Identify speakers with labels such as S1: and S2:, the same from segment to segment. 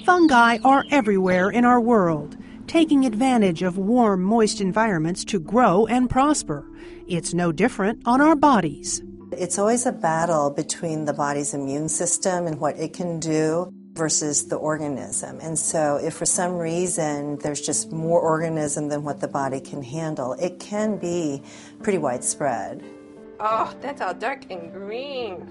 S1: Fungi are everywhere in our world, taking advantage of warm, moist environments to grow and prosper. It's no different on our bodies.
S2: It's always a battle between the body's immune system and what it can do versus the organism. And so if for some reason there's just more organism than what the body can handle, it can be pretty widespread.
S3: Oh, that's all dark and green.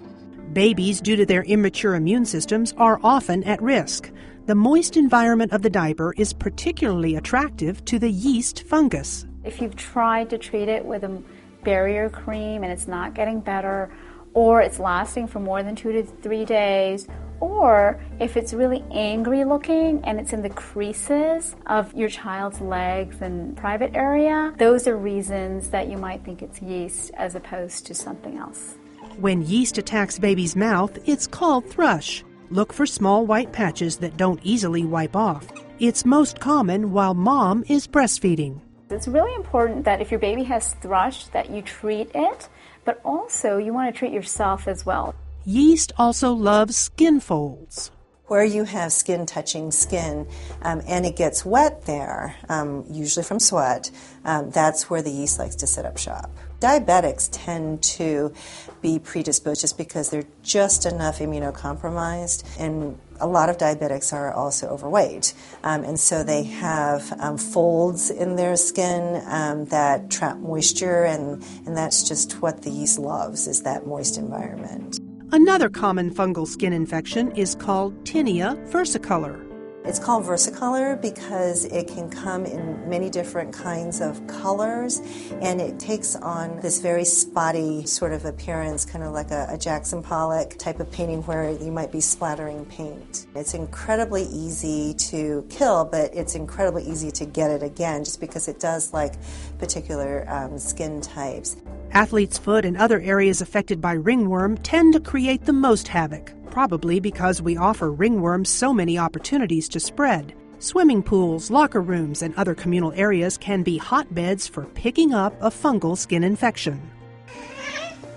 S1: Babies, due to their immature immune systems, are often at risk. The moist environment of the diaper is particularly attractive to the yeast fungus.
S4: If you've tried to treat it with a barrier cream and it's not getting better, or it's lasting for more than 2 to 3 days, or if it's really angry looking and it's in the creases of your child's legs and private area, those are reasons that you might think it's yeast as opposed to something else.
S1: When yeast attacks baby's mouth, it's called thrush. Look for small white patches that don't easily wipe off. It's most common while mom is breastfeeding.
S4: It's really important that if your baby has thrush that you treat it, but also you want to treat yourself as well.
S1: Yeast also loves skin folds.
S2: Where you have skin touching skin and it gets wet there, usually from sweat, that's where the yeast likes to set up shop. Diabetics tend to be predisposed just because they're just enough immunocompromised, and a lot of diabetics are also overweight, and so they have folds in their skin that trap moisture, and that's just what the yeast loves, is that moist environment.
S1: Another common fungal skin infection is called Tinea versicolor.
S2: It's called versicolor because it can come in many different kinds of colors, and it takes on this very spotty sort of appearance, kind of like a Jackson Pollock type of painting where you might be splattering paint. It's incredibly easy to kill, but it's incredibly easy to get it again just because it does like particular skin types.
S1: Athlete's foot and other areas affected by ringworm tend to create the most havoc, probably because we offer ringworms so many opportunities to spread. Swimming pools, locker rooms, and other communal areas can be hotbeds for picking up a fungal skin infection.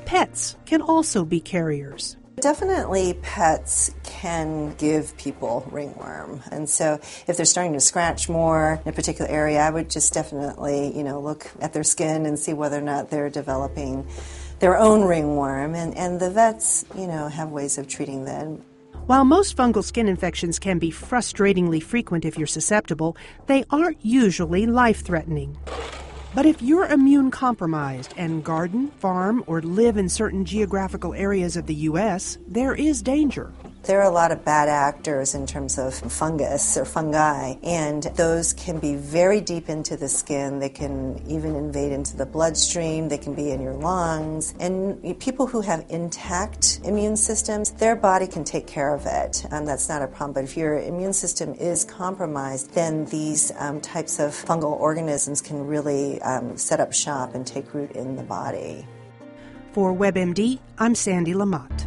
S1: Pets can also be carriers.
S2: Definitely pets can give people ringworm, and so if they're starting to scratch more in a particular area, I would just definitely, look at their skin and see whether or not they're developing their own ringworm, and the vets, have ways of treating that.
S1: While most fungal skin infections can be frustratingly frequent if you're susceptible, they aren't usually life-threatening. But if you're immune compromised and garden, farm, or live in certain geographical areas of the U.S., there is danger.
S2: There are a lot of bad actors in terms of fungus or fungi, and those can be very deep into the skin. They can even invade into the bloodstream. They can be in your lungs. And people who have intact immune systems, their body can take care of it. That's not a problem. But if your immune system is compromised, then these types of fungal organisms can really set up shop and take root in the body.
S1: For WebMD, I'm Sandy Lamott.